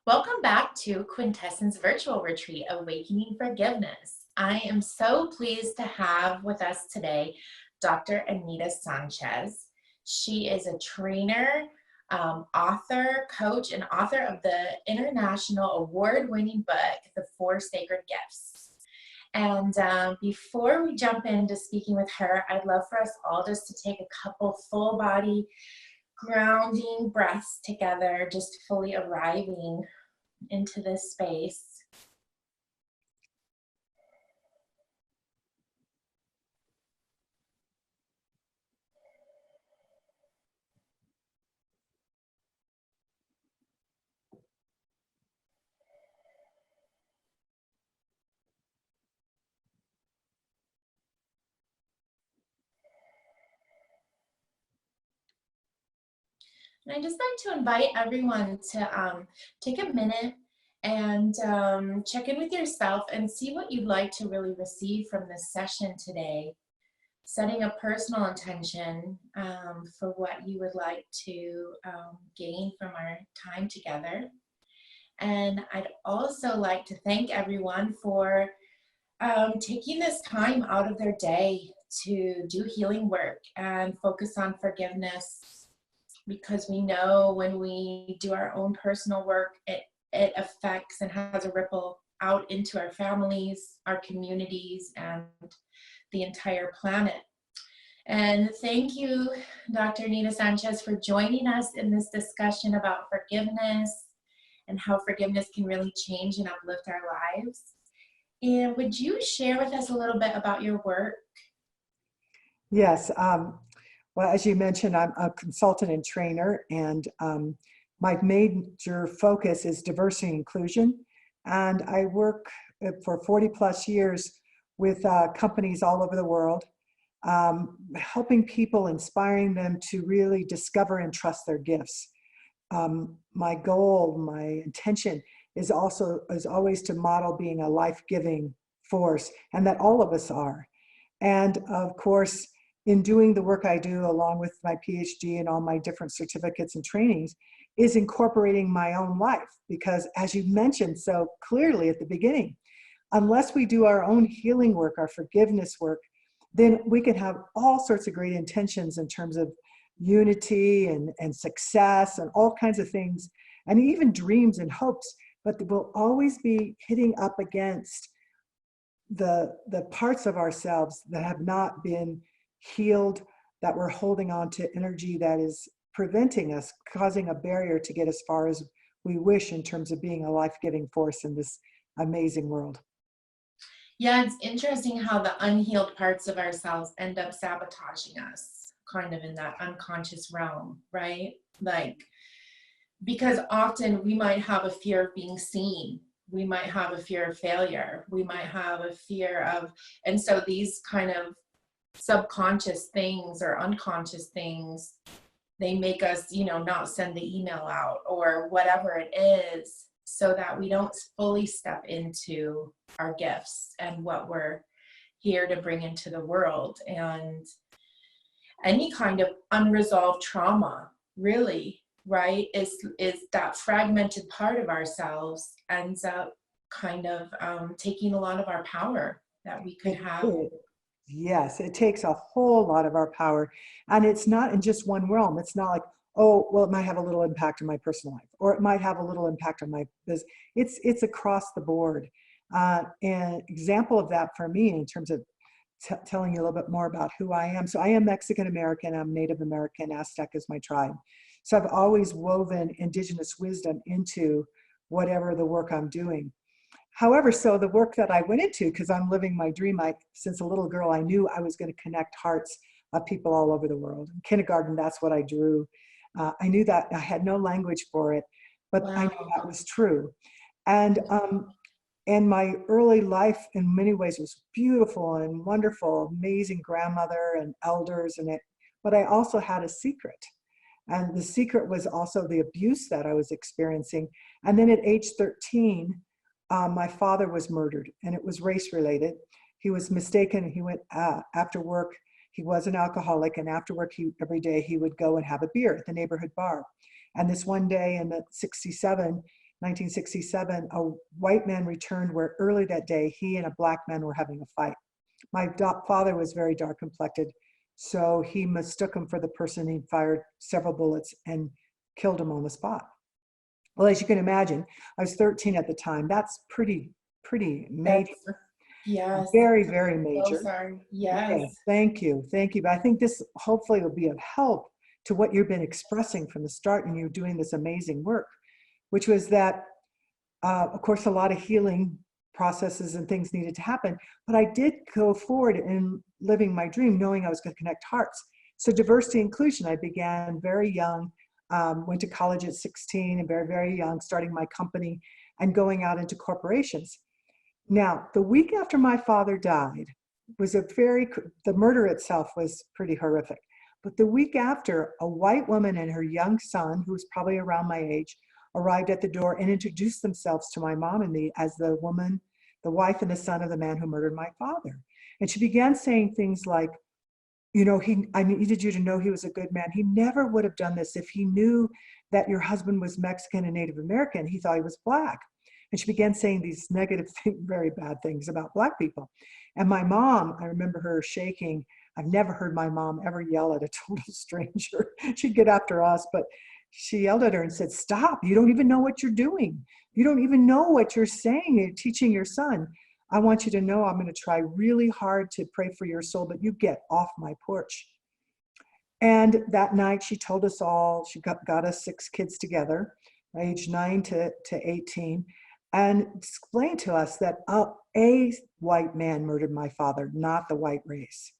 Welcome back to Quintessence Virtual Retreat, Awakening Forgiveness. I am so pleased to have with us today Dr. Anita Sanchez. She is a trainer, author, coach, and author of the international award-winning book, The Four Sacred Gifts. And before we jump into speaking with her, I'd love for us all just to take a couple full body grounding breaths together, just fully arriving into this space. And I just like to invite everyone to take a minute and check in with yourself and see what you'd like to really receive from this session today. Setting a personal intention for what you would like to gain from our time together. And I'd also like to thank everyone for taking this time out of their day to do healing work and focus on forgiveness, because we know when we do our own personal work, it affects and has a ripple out into our families, our communities, and the entire planet. And thank you, Dr. Anita Sanchez, for joining us in this discussion about forgiveness and how forgiveness can really change and uplift our lives. And would you share with us a little bit about your work? Yes. Well, as you mentioned, I'm a consultant and trainer, and my major focus is diversity and inclusion. And I work for 40 plus years with companies all over the world, helping people, inspiring them to really discover and trust their gifts. My goal, my intention is always to model being a life-giving force, and that all of us are. And of course, in doing the work I do, along with my PhD and all my different certificates and trainings, is incorporating my own life. Because as you mentioned so clearly at the beginning, unless we do our own healing work, our forgiveness work, then we can have all sorts of great intentions in terms of unity and success and all kinds of things, and even dreams and hopes, but they will always be hitting up against the parts of ourselves that have not been healed, that we're holding on to energy that is preventing us, causing a barrier to get as far as we wish in terms of being a life-giving force in this amazing world. Yeah, it's interesting how the unhealed parts of ourselves end up sabotaging us, kind of in that unconscious realm, right? Like, because often we might have a fear of being seen. We might have a fear of failure. We might have a fear of, and so these kind of subconscious things or unconscious things, they make us, not send the email out or whatever it is, so that we don't fully step into our gifts and what we're here to bring into the world. And any kind of unresolved trauma, really, right, is that fragmented part of ourselves ends up kind of taking a lot of our power that we could have. Yes, it takes a whole lot of our power. And it's not in just one realm. It's not like, oh, well, it might have a little impact on my personal life, or it might have a little impact on my business. It's across the board. An example of that for me, in terms of telling you a little bit more about who I am. So I am Mexican American, I'm Native American, Aztec is my tribe. So I've always woven indigenous wisdom into whatever the work I'm doing. However, so the work that I went into, because I'm living my dream, since a little girl, I knew I was going to connect hearts of people all over the world. In kindergarten, that's what I drew. I knew that I had no language for it, but Wow. I knew that was true. And my early life in many ways was beautiful and wonderful, amazing grandmother and elders and it, but I also had a secret. And the secret was also the abuse that I was experiencing. And then at age 13, my father was murdered, and it was race related. He was mistaken. He went after work. He was an alcoholic, and after work, every day he would go and have a beer at the neighborhood bar. And this one day in the 67, 1967, a white man returned where early that day he and a black man were having a fight. My father was very dark complected, so he mistook him for the person. He fired several bullets and killed him on the spot. Well, as you can imagine, I was 13 at the time. That's pretty major. That's, yes. Very, very Those major. are, Yeah, yes. thank you. Thank you. But I think this hopefully will be of help to what you've been expressing from the start, and you're doing this amazing work, which was that, of course, a lot of healing processes and things needed to happen, but I did go forward in living my dream, knowing I was going to connect hearts. So diversity inclusion, I began very young, went to college at 16 and very, very young, starting my company and going out into corporations. Now, the week after my father died was the murder itself was pretty horrific. But the week after, a white woman and her young son, who was probably around my age, arrived at the door and introduced themselves to my mom and me as the woman, the wife and the son of the man who murdered my father. And she began saying things like, you know, I needed you to know he was a good man. He never would have done this if he knew that your husband was Mexican and Native American. He thought he was black. And she began saying these negative, very bad things about black people. And my mom, I remember her shaking. I've never heard my mom ever yell at a total stranger. She'd get after us, but she yelled at her and said, "Stop, you don't even know what you're doing. You don't even know what you're saying. You're teaching your son. I want you to know I'm going to try really hard to pray for your soul, but you get off my porch." And that night she told us all, she got us 6 kids together, age 9 to 18, and explained to us that a white man murdered my father, not the white race.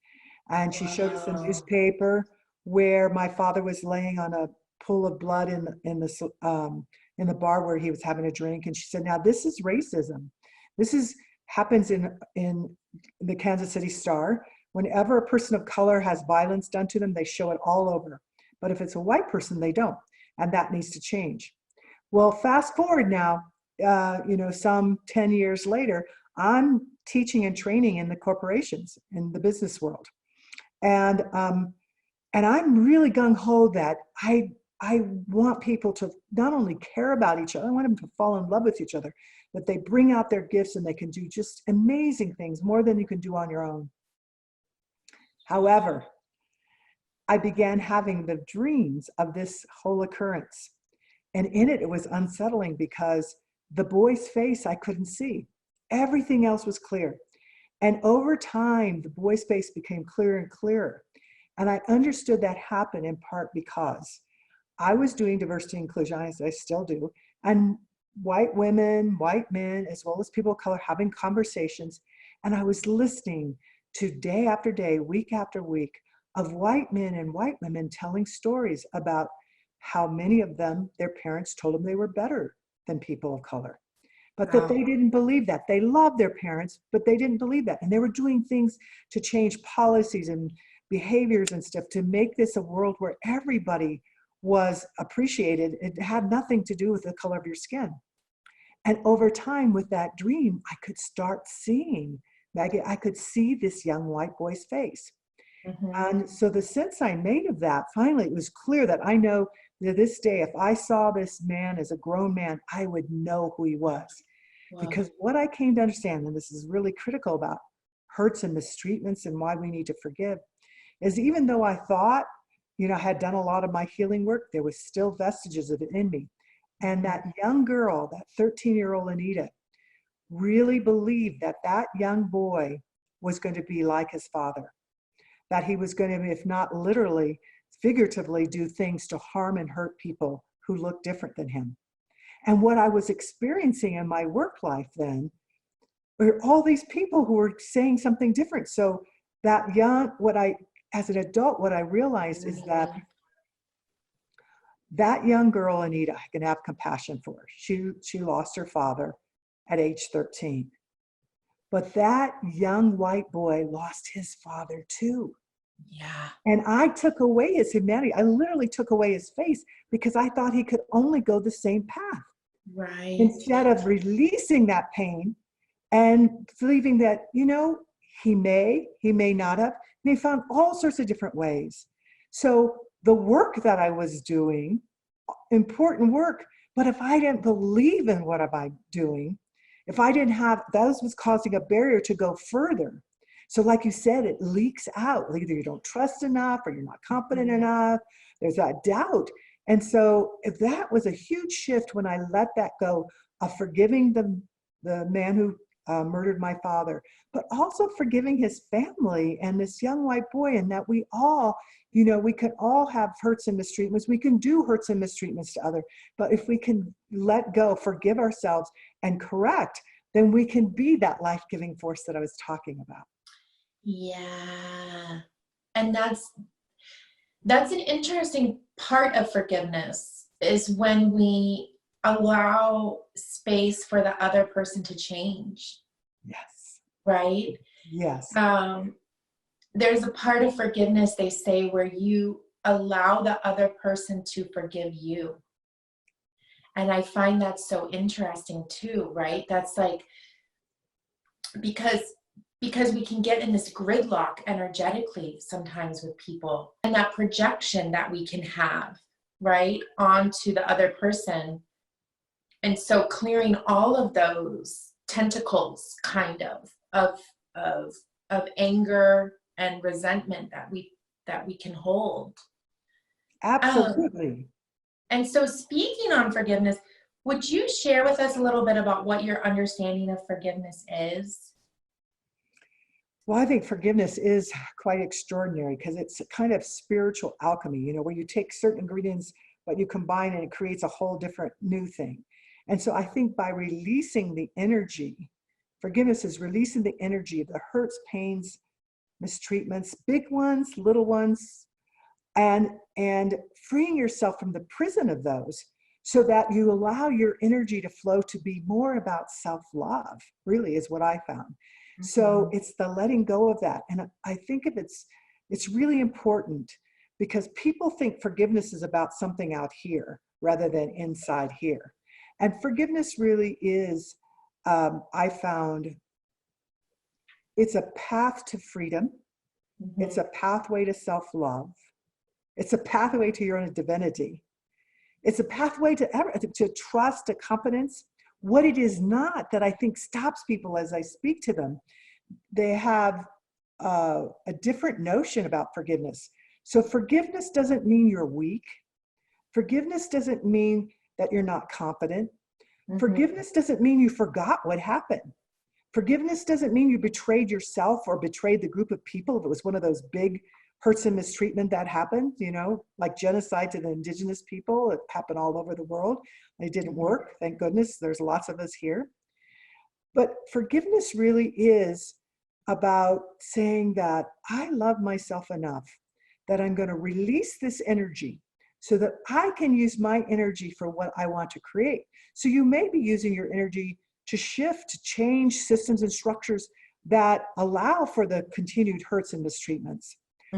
And she showed us a Wow. newspaper where my father was laying on a pool of blood in the bar where he was having a drink. And she said, "Now this is racism. This happens in the Kansas City Star. Whenever a person of color has violence done to them, they show it all over. But if it's a white person, they don't. And that needs to change." Well, fast forward now, some 10 years later, I'm teaching and training in the corporations, in the business world. And I'm really gung-ho that I want people to not only care about each other, I want them to fall in love with each other, that they bring out their gifts and they can do just amazing things, more than you can do on your own. However, I began having the dreams of this whole occurrence. And in it, it was unsettling because the boy's face I couldn't see. Everything else was clear. And over time, the boy's face became clearer and clearer. And I understood that happened in part because I was doing diversity and inclusion, as I still do, and white women, white men, as well as people of color having conversations. And I was listening to day after day, week after week, of white men and white women telling stories about how many of them, their parents told them they were better than people of color, but that Wow. they didn't believe that. They loved their parents, but they didn't believe that. And they were doing things to change policies and behaviors and stuff to make this a world where everybody was appreciated. It had nothing to do with the color of your skin. And over time with that dream, I could start seeing, Maggie, I could see this young white boy's face. Mhm. And so the sense I made of that, finally, it was clear that I know to this day, if I saw this man as a grown man, I would know who he was. Wow. Because what I came to understand, and this is really critical about hurts and mistreatments and why we need to forgive, is even though I thought, I had done a lot of my healing work, there was still vestiges of it in me. And that young girl, that 13-year-old Anita, really believed that that young boy was going to be like his father, that he was going to, if not literally, figuratively do things to harm and hurt people who looked different than him. And what I was experiencing in my work life then were all these people who were saying something different. So that as an adult, what I realized is that that young girl, Anita, I can have compassion for her. She lost her father at age 13. But that young white boy lost his father too. Yeah. And I took away his humanity. I literally took away his face because I thought he could only go the same path. Right. Instead of releasing that pain and believing that, he may not have. And he found all sorts of different ways. So the work that I was doing, important work, But if I didn't believe in what am I doing, if I didn't have, that was causing a barrier to go further. So like you said, it leaks out. Either you don't trust enough or you're not confident enough. There's that doubt. And so if that was a huge shift when I let that go of forgiving the man who murdered my father, but also forgiving his family and this young white boy, and that we all, you know, we can all have hurts and mistreatments. We can do hurts and mistreatments to others, but if we can let go, forgive ourselves and correct, then we can be that life-giving force that I was talking about. Yeah. And that's an interesting part of forgiveness, is when we allow space for the other person to change. Yes. Right? Yes. There's a part of forgiveness, they say, where you allow the other person to forgive you. And I find that so interesting too, right? That's like, because we can get in this gridlock energetically sometimes with people, and that projection that we can have, right, onto the other person. And so clearing all of those tentacles kind of anger and resentment that we can hold. Absolutely. And so, speaking on forgiveness, would you share with us a little bit about what your understanding of forgiveness is? Well, I think forgiveness is quite extraordinary because it's a kind of spiritual alchemy, you know, where you take certain ingredients, but you combine and it creates a whole different new thing. And so I think by releasing the energy, forgiveness is releasing the energy of the hurts, pains, mistreatments, big ones, little ones, and freeing yourself from the prison of those, so that you allow your energy to flow to be more about self-love, really is what I found. So it's the letting go of that. And I think it's really important, because people think forgiveness is about something out here rather than inside here. And forgiveness really is, I found, it's a path to freedom. It's a pathway to self-love. It's a pathway to your own divinity. It's a pathway to trust, to confidence. What it is not that I think stops people as I speak to them, they have a different notion about forgiveness. So forgiveness doesn't mean you're weak. Forgiveness doesn't mean that you're not confident. Forgiveness doesn't mean you forgot what happened. Forgiveness doesn't mean you betrayed yourself or betrayed the group of people. If it was one of those big hurts and mistreatment that happened, you know, like genocide to the indigenous people, it happened all over the world. It didn't work, thank goodness. There's lots of us here. But forgiveness really is about saying that I love myself enough that I'm going to release this energy so that I can use my energy for what I want to create. So you may be using your energy to shift, to change systems and structures that allow for the continued hurts and mistreatments.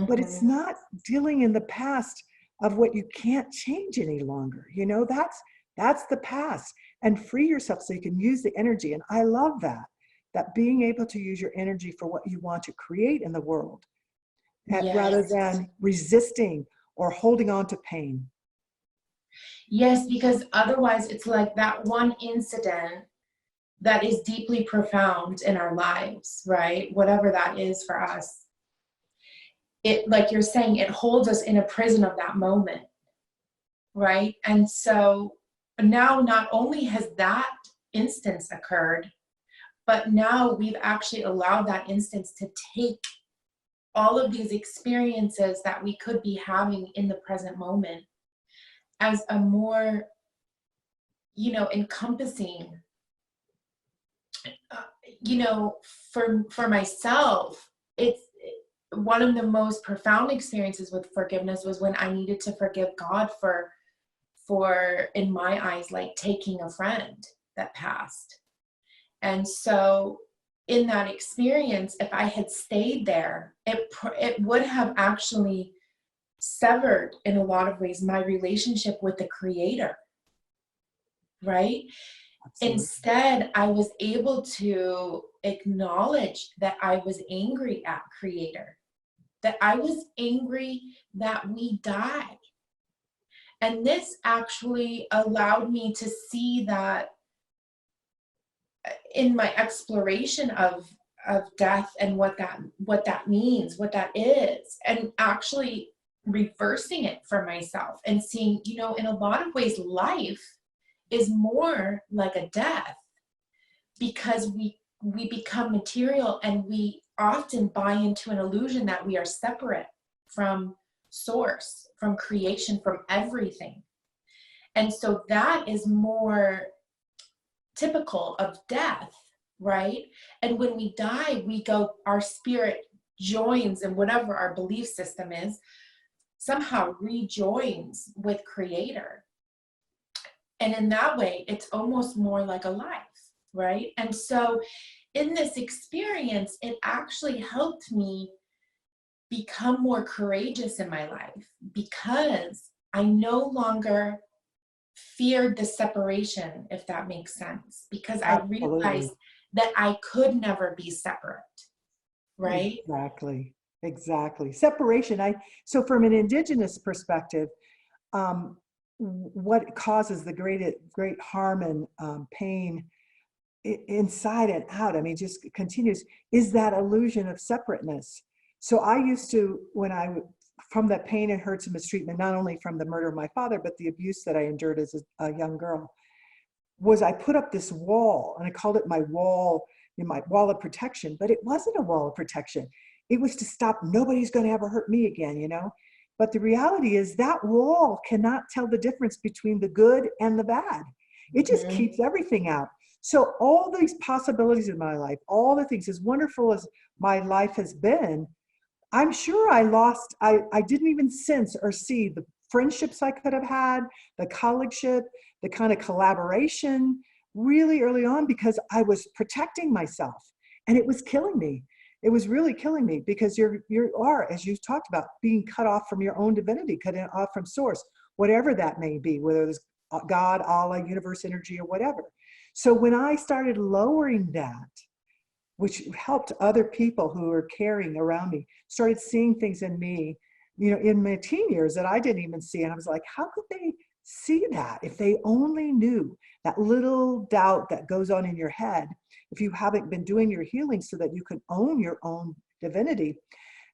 But it's not dealing in the past of what you can't change any longer. You know, that's the past. And free yourself so you can use the energy. And I love that being able to use your energy for what you want to create in the world, rather than resisting or holding on to pain. Yes, because otherwise it's like that one incident that is deeply profound in our lives, right? Whatever that is for us. It, like you're saying, it holds us in a prison of that moment, right? And so now not only has that instance occurred, but now we've actually allowed that instance to take all of these experiences that we could be having in the present moment as a more, you know, encompassing, you know, for myself, it's one of the most profound experiences with forgiveness was when I needed to forgive God for, in my eyes, like taking a friend that passed. And so in that experience, if I had stayed there, it would have actually severed, in a lot of ways, my relationship with the Creator, right? Absolutely. Instead, I was able to acknowledge that I was angry at Creator, that I was angry that we die. And this actually allowed me to see that in my exploration of death and what that means, what that is, and actually reversing it for myself and seeing, you know, in a lot of ways, life is more like a death, because we become material and we often buy into an illusion that we are separate from source, from creation, from everything. And so that is more typical of death, right? And when we die, we go, our spirit joins, and whatever our belief system is, somehow rejoins with Creator. And in that way, it's almost more like a life, right? And so in this experience, it actually helped me become more courageous in my life, because I no longer feared the separation, if that makes sense, because I Absolutely. realized that I could never be separate, right? Exactly. Exactly. Separation. So from an indigenous perspective, um, what causes the great harm and pain inside and out, I mean, just continues, is that illusion of separateness. So I used to, from that pain and hurts and mistreatment, not only from the murder of my father, but the abuse that I endured as a young girl, was I put up this wall, and I called it my wall, my wall of protection, but it wasn't a wall of protection. It was to stop, nobody's going to ever hurt me again, you know? But the reality is that wall cannot tell the difference between the good and the bad. It just Mhm. keeps everything out. So all these possibilities in my life, all the things, as wonderful as my life has been, I'm sure I didn't even sense or see the friendships I could have had, the colleagueship, the kind of collaboration really early on, because I was protecting myself, and it was killing me. It was really killing me, because you are, as you've talked about, being cut off from your own divinity, cut off from source, whatever that may be, whether it's God, Allah, universe, energy, or whatever. So when I started lowering that, which helped other people who were caring around me, started seeing things in me, you know, in my teen years that I didn't even see. And I was like, how could they see that if they only knew that little doubt that goes on in your head if you haven't been doing your healing so that you can own your own divinity?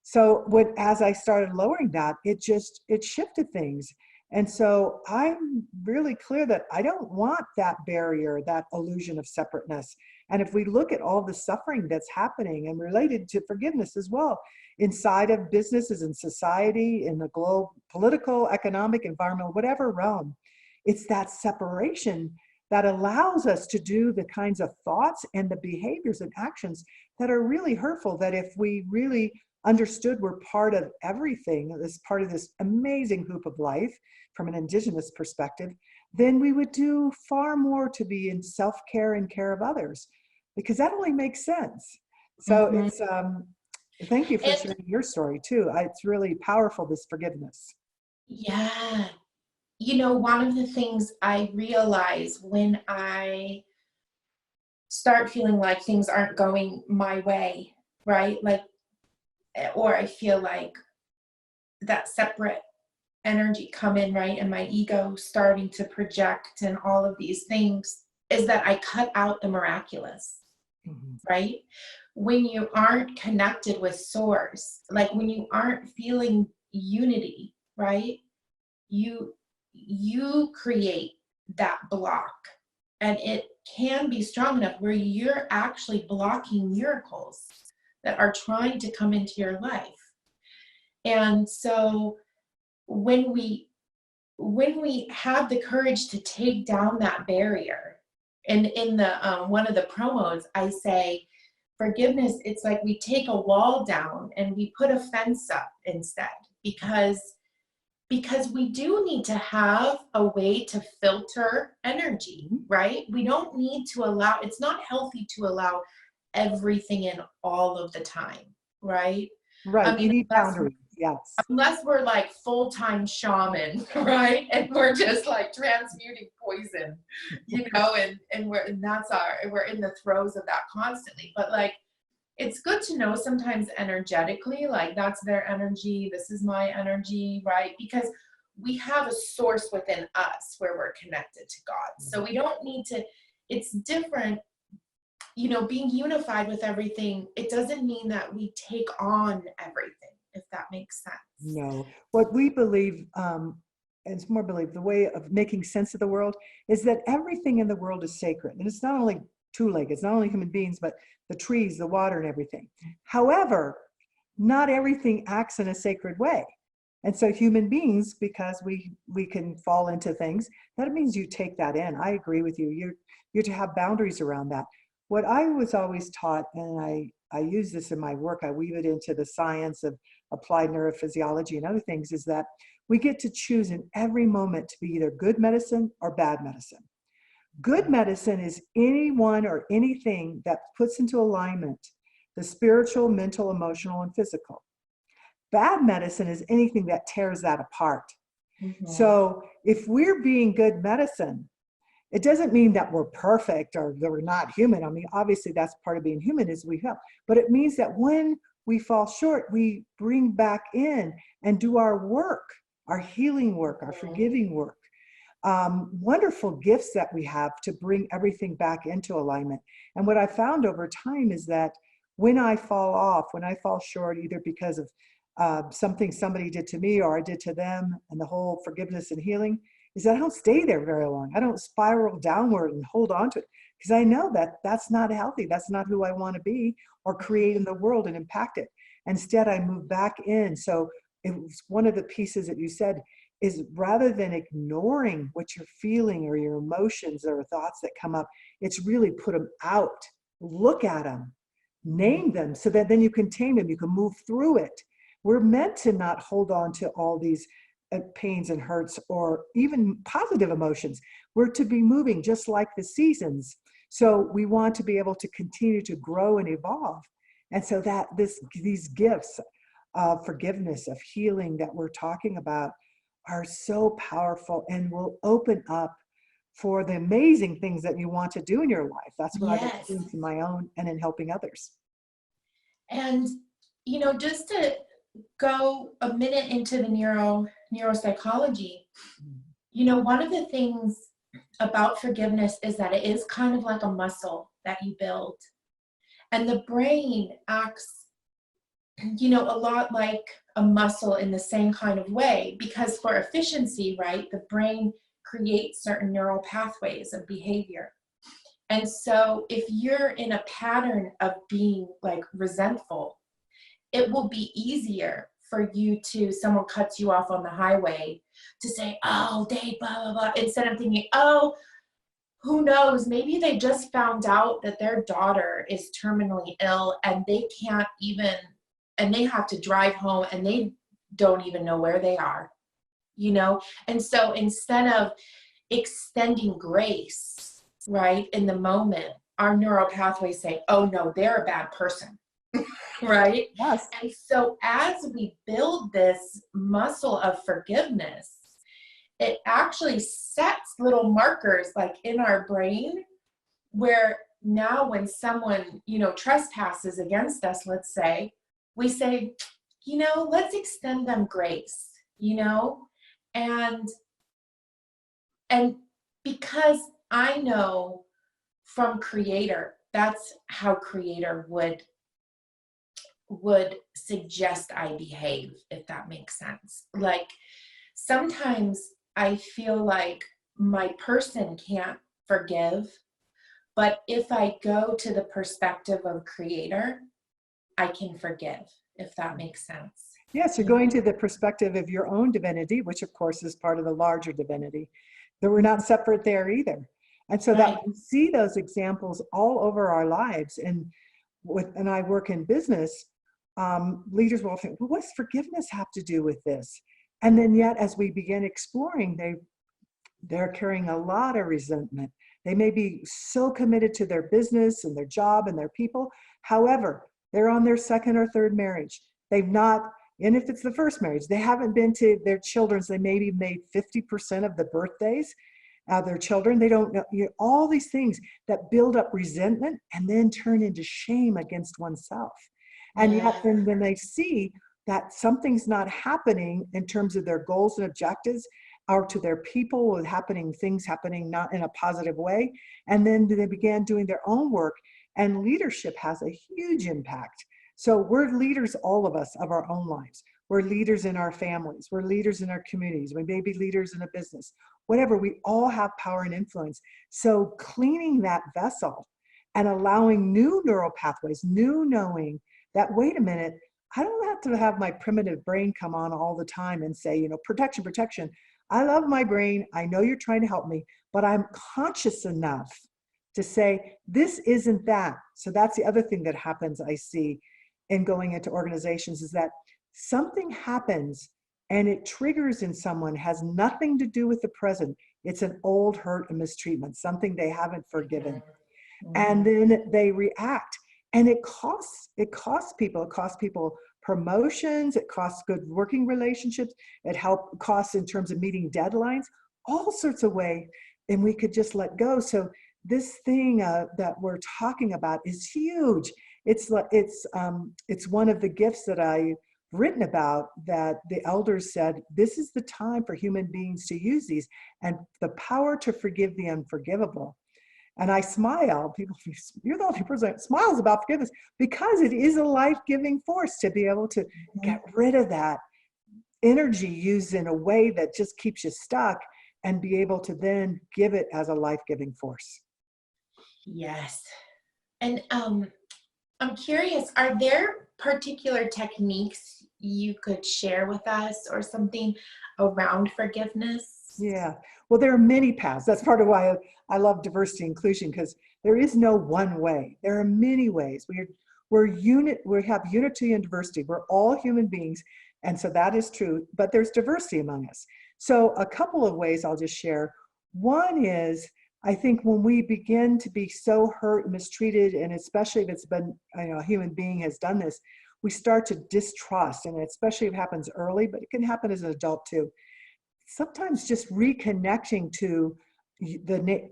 So as I started lowering that, it shifted things. And so I'm really clear that I don't want that barrier, that illusion of separateness. And if we look at all the suffering that's happening and related to forgiveness as well, inside of businesses and society, in the globe, political, economic, environmental, whatever realm, it's that separation that allows us to do the kinds of thoughts and the behaviors and actions that are really hurtful, that if we really understood we're part of everything, this part of this amazing hoop of life from an indigenous perspective, then we would do far more to be in self-care and care of others, because that only makes sense. So Mhm. it's thank you for And sharing your story too. It's really powerful, this forgiveness. yeah, you know, one of the things I realize when I start feeling like things aren't going my way, right? Like, or I feel like that separate energy come in, right? And my ego starting to project and all of these things, is that I cut out the miraculous, Mhm. right? When you aren't connected with source, like when you aren't feeling unity, right? You you create that block, and it can be strong enough where you're actually blocking miracles that are trying to come into your life. And so when we have the courage to take down that barrier, and in the one of the promos I say, forgiveness, it's like we take a wall down and we put a fence up instead, because we do need to have a way to filter energy, Mhm. right? We don't need to allow, it's not healthy to allow everything in all of the time, right? I Right, you mean, need boundaries. Yes. unless we're like full-time shaman, right? And we're just like transmuting poison, you know, and that's we're in the throes of that constantly. But like, it's good to know sometimes energetically, like that's their energy, this is my energy, right? Because we have a source within us where we're connected to God. So we don't need to, it's different, you know, being unified with everything. It doesn't mean that we take on everything, if that makes sense. No, what we believe, and it's more believe, the way of making sense of the world is that everything in the world is sacred. And it's not only two-legged, it's not only human beings, but the trees, the water, and everything. However, not everything acts in a sacred way. And so human beings, because we can fall into things, that means you take that in. I agree with you. You're to have boundaries around that. What I was always taught, and I use this in my work, I weave it into the science of applied neurophysiology and other things, is that we get to choose in every moment to be either good medicine or bad medicine. Good medicine is anyone or anything that puts into alignment the spiritual, mental, emotional, and physical. Bad medicine is anything that tears that apart. So if we're being good medicine, it doesn't mean that we're perfect or that we're not human. I mean, obviously that's part of being human is we help, but it means that when we fall short, we bring back in and do our work, our healing work, our forgiving work. Wonderful gifts that we have to bring everything back into alignment. And what I found over time is that when I fall off, when I fall short, either because of something somebody did to me or I did to them, and the whole forgiveness and healing, is that I don't stay there very long. I don't spiral downward and hold on to it because I know that that's not healthy. That's not who I want to be or create in the world and impact it. Instead, I move back in. So it was one of the pieces that you said is rather than ignoring what you're feeling or your emotions or thoughts that come up, it's really put them out, look at them, name them so that then you can tame them, you can move through it. We're meant to not hold on to all these pains and hurts or even positive emotions. We're to be moving just like the seasons. So we want to be able to continue to grow and evolve. And so that these gifts of forgiveness, of healing that we're talking about are so powerful and will open up for the amazing things that you want to do in your life. That's what I've experienced in my own and in helping others. And, you know, just to go a minute into the neuropsychology, you know, one of the things about forgiveness is that it is kind of like a muscle that you build. And the brain acts, you know, a lot like a muscle in the same kind of way, because for efficiency, right, the brain creates certain neural pathways of behavior. And so if you're in a pattern of being like resentful, it will be easier for you to, someone cuts you off on the highway, to say, oh, they blah, blah, blah, instead of thinking, oh, who knows, maybe they just found out that their daughter is terminally ill and they can't even, and they have to drive home and they don't even know where they are, you know? And so instead of extending grace, right, in the moment, our neural pathways say, oh no, they're a bad person. Right? Yes. And so as we build this muscle of forgiveness, it actually sets little markers like in our brain where now when someone, you know, trespasses against us, let's say, we say, you know, let's extend them grace, you know, and because I know from Creator, that's how Creator would suggest I behave, if that makes sense. Like sometimes I feel like my person can't forgive, but if I go to the perspective of Creator, I can forgive, if that makes sense. Yes, you're going to the perspective of your own divinity, which of course is part of the larger divinity, that we're not separate there either. And so that we see those examples all over our lives. And I work in business, leaders will think, well, what's forgiveness have to do with this? And then yet, as we begin exploring, they're carrying a lot of resentment. They may be so committed to their business and their job and their people. However, they're on their second or third marriage. They've not, and if it's the first marriage, they haven't been to their children's. They maybe made 50% of the birthdays of their children. They don't know, you know, all these things that build up resentment and then turn into shame against oneself. And yet then when they see that something's not happening in terms of their goals and objectives, or to their people, with things happening not in a positive way. And then they began doing their own work, and leadership has a huge impact. So we're leaders, all of us, of our own lives. We're leaders in our families. We're leaders in our communities. We may be leaders in a business, whatever. We all have power and influence. So cleaning that vessel and allowing new neural pathways, new knowing that, wait a minute, I don't have to have my primitive brain come on all the time and say, protection, protection. I love my brain. I know you're trying to help me, but I'm conscious enough to say, this isn't that. So that's the other thing that happens, I see, in going into organizations, is that something happens and it triggers in someone, has nothing to do with the present. It's an old hurt and mistreatment, something they haven't forgiven. And then they react, and it costs people. It costs people promotions. It costs good working relationships. It costs in terms of meeting deadlines, all sorts of ways. And we could just let go. So this thing that we're talking about is huge. It's one of the gifts that I've written about, that the elders said, this is the time for human beings to use these, and the power to forgive the unforgivable. And I smile. People, you're the only person that smiles about forgiveness, because it is a life-giving force to be able to get rid of that energy used in a way that just keeps you stuck, and be able to then give it as a life-giving force. Yes. And I'm curious, are there particular techniques you could share with us, or something around forgiveness? Yeah. Well, there are many paths. That's part of why I love diversity and inclusion, because there is no one way. There are many ways. We have unity and diversity. We're all human beings. And so that is true, but there's diversity among us. So a couple of ways I'll just share. One is, I think when we begin to be so hurt and mistreated, and especially if it's been, a human being has done this, we start to distrust, and especially if it happens early, but it can happen as an adult too. Sometimes just reconnecting to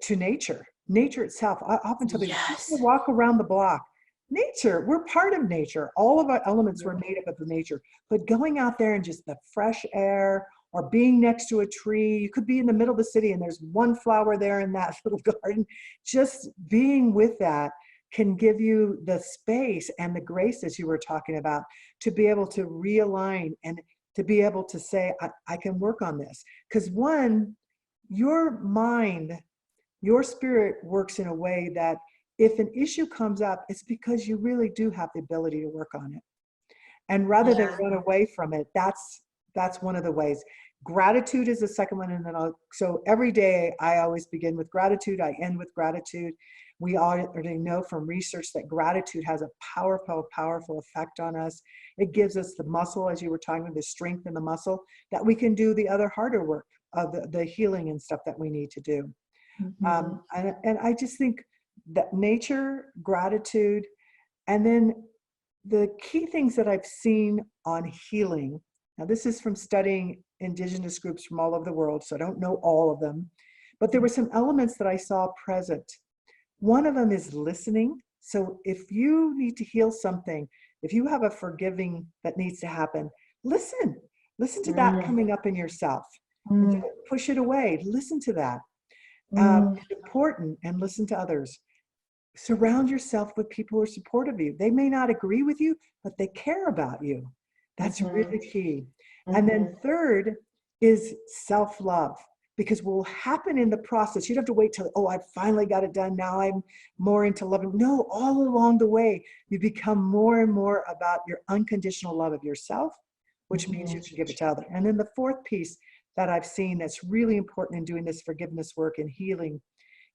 nature itself. I often tell people, Yes. just walk around the block. Nature, we're part of nature. All of our elements were made up of the nature. But going out there and just the fresh air, or being next to a tree, you could be in the middle of the city and there's one flower there in that little garden. Just being with that can give you the space and the grace, as you were talking about, to be able to realign and to be able to say, I can work on this. Because one, your mind, your spirit works in a way that if an issue comes up, it's because you really do have the ability to work on it. And rather than run away from it, that's one of the ways. Gratitude is the second one. And then so every day I always begin with gratitude. I end with gratitude. We already know from research that gratitude has a powerful, powerful effect on us. It gives us the muscle, as you were talking about, the strength in the muscle, that we can do the other harder work of the healing and stuff that we need to do. And I just think that nature, gratitude, and then the key things that I've seen on healing. Now, this is from studying indigenous groups from all over the world, so I don't know all of them, but there were some elements that I saw present. One of them is listening. So if you need to heal something, if you have a forgiving that needs to happen, listen to that coming up in yourself. Don't push it away. Listen to that. It's important, and listen to others. Surround yourself with people who are supportive of you. They may not agree with you, but they care about you. That's really key. And then third is self-love, because what will happen in the process, you don't have to wait till, oh, I finally got it done, now I'm more into loving. No, all along the way, you become more and more about your unconditional love of yourself, which means you can give it to others. And then the fourth piece that I've seen that's really important in doing this forgiveness work and healing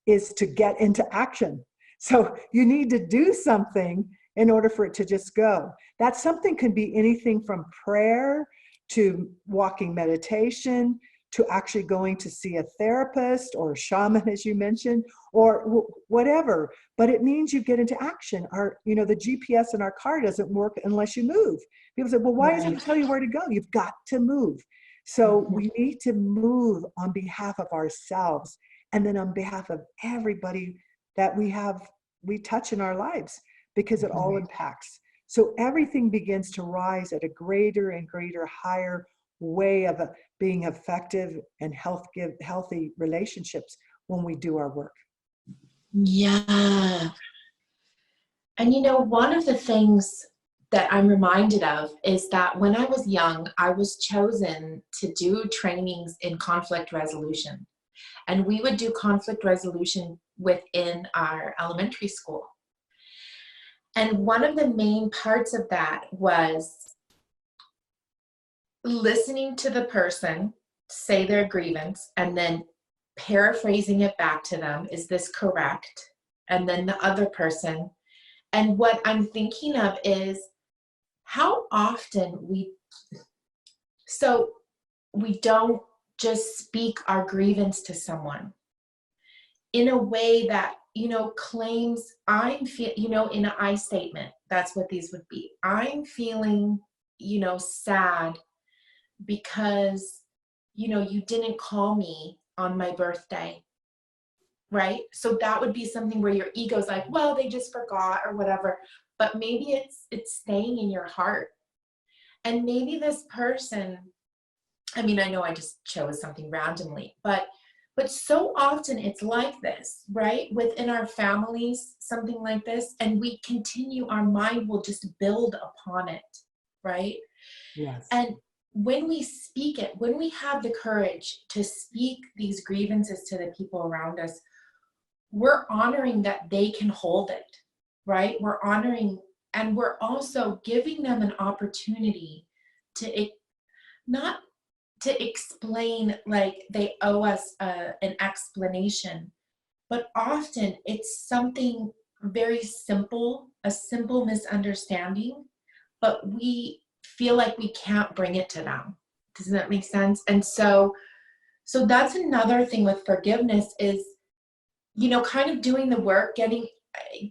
is to get into action. So you need to do something in order for it to just go. That something can be anything from prayer to walking meditation to actually going to see a therapist or a shaman, as you mentioned, or whatever. But it means you get into action. The GPS in our car doesn't work unless you move. People say, well, why doesn't it tell you where to go? You've got to move. So we need to move on behalf of ourselves, and then on behalf of everybody that we touch in our lives, because it all impacts. So everything begins to rise at a greater and greater, higher way of being effective and healthy relationships when we do our work. Yeah. And one of the things that I'm reminded of is that when I was young, I was chosen to do trainings in conflict resolution. And we would do conflict resolution within our elementary school. And one of the main parts of that was listening to the person say their grievance and then paraphrasing it back to them. Is this correct? And then the other person. And what I'm thinking of is how often we don't just speak our grievance to someone in a way that, claims in an I statement. That's what these would be. I'm feeling, sad because, you didn't call me on my birthday. Right? So that would be something where your ego's like, well, they just forgot or whatever. But maybe it's staying in your heart. And maybe this person, I mean, I know I just chose something randomly, but so often it's like this, right? Within our families, something like this, and we continue, our mind will just build upon it, right? Yes. And when we speak it, when we have the courage to speak these grievances to the people around us, we're honoring that they can hold it, right? We're honoring, and we're also giving them an opportunity to not to explain like they owe us an explanation, but often it's something very simple, a simple misunderstanding, but we feel like we can't bring it to them. Does that make sense? And so that's another thing with forgiveness is, kind of doing the work, getting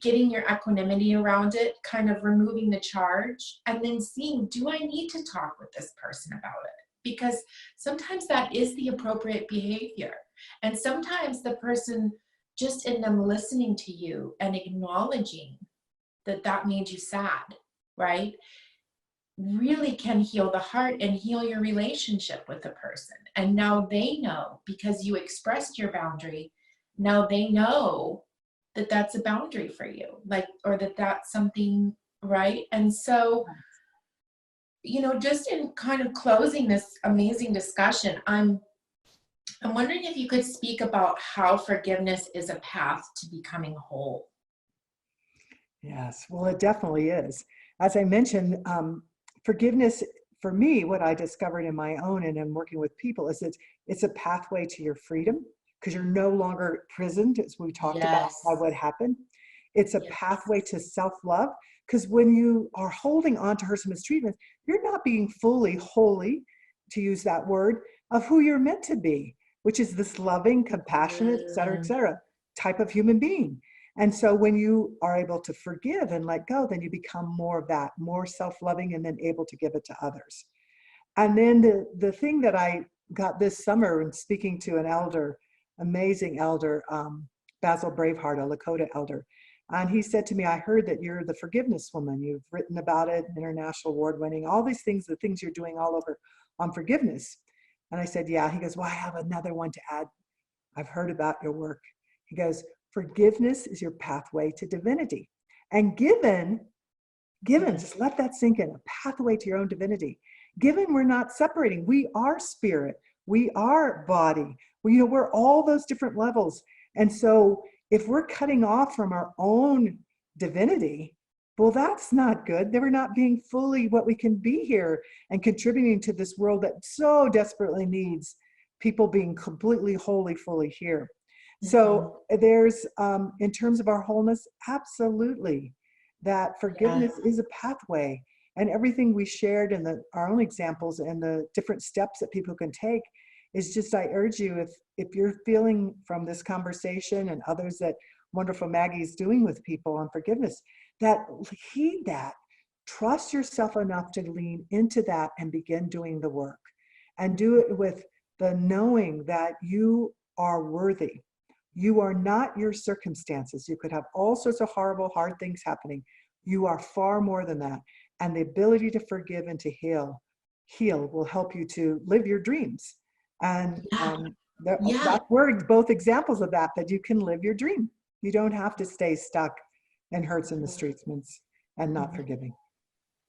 your equanimity around it, kind of removing the charge, and then seeing, do I need to talk with this person about it? Because sometimes that is the appropriate behavior. And sometimes the person, just in them listening to you and acknowledging that made you sad, right, really can heal the heart and heal your relationship with the person. And now they know, because you expressed your boundary, now they know that that's a boundary for you, like, or that's something, right? And so, just in kind of closing this amazing discussion, I'm wondering if you could speak about how forgiveness is a path to becoming whole. Yes, well, it definitely is. As I mentioned, forgiveness, for me, what I discovered in my own and in working with people is it's a pathway to your freedom, because you're no longer imprisoned, as we talked about, by what happened. It's a pathway to self-love, because when you are holding on to hurt and mistreatment, you're not being fully holy, to use that word, of who you're meant to be, which is this loving, compassionate, et cetera, type of human being. And so when you are able to forgive and let go, then you become more of that, more self-loving, and then able to give it to others. And then the thing that I got this summer in speaking to an elder, amazing elder, Basil Braveheart, a Lakota elder. And he said to me, I heard that you're the forgiveness woman. You've written about it, international award-winning, all these things, the things you're doing all over on forgiveness. And I said, yeah. He goes, well, I have another one to add. I've heard about your work. He goes, forgiveness is your pathway to divinity. And given, just let that sink in, a pathway to your own divinity. Given we're not separating, we are spirit, we are body, we're all those different levels. And so if we're cutting off from our own divinity, well, that's not good. Then we're not being fully what we can be here and contributing to this world that so desperately needs people being completely holy, fully here. So there's, in terms of our wholeness, absolutely, that forgiveness is a pathway. And everything we shared in our own examples and the different steps that people can take is just, I urge you, if you're feeling from this conversation and others that wonderful Maggie is doing with people on forgiveness, that heed that, trust yourself enough to lean into that and begin doing the work, and do it with the knowing that you are worthy. You are not your circumstances. You could have all sorts of horrible, hard things happening, You are far more than that. And the ability to forgive and to heal will help you to live your dreams. And Yeah. Yeah. that's where both examples of that, that you can live your dream. You don't have to stay stuck in hurts and mistreatments and not Mhm. forgiving.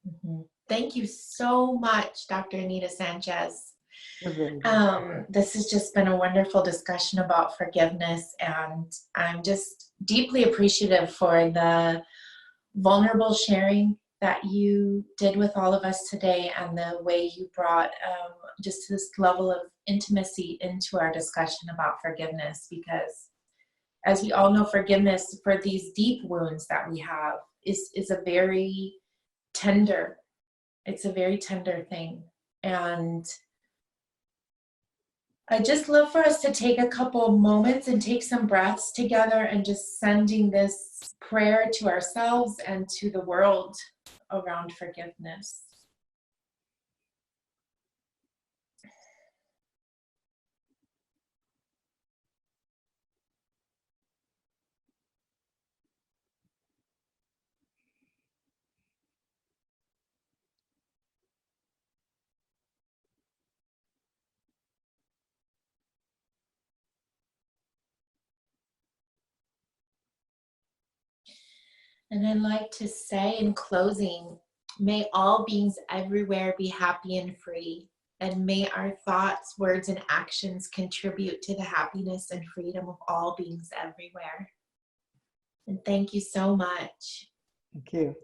Mhm. Thank you so much, Dr. Anita Sanchez. You're very welcome. This has just been a wonderful discussion about forgiveness, and I'm just deeply appreciative for the vulnerable sharing that you did with all of us today, and the way you brought just this level of intimacy into our discussion about forgiveness, because as we all know, forgiveness for these deep wounds that we have is a very tender, it's a very tender thing. And I just love for us to take a couple moments and take some breaths together and just sending this prayer to ourselves and to the world around forgiveness. And I'd like to say in closing, may all beings everywhere be happy and free. And may our thoughts, words, and actions contribute to the happiness and freedom of all beings everywhere. And thank you so much. Thank you.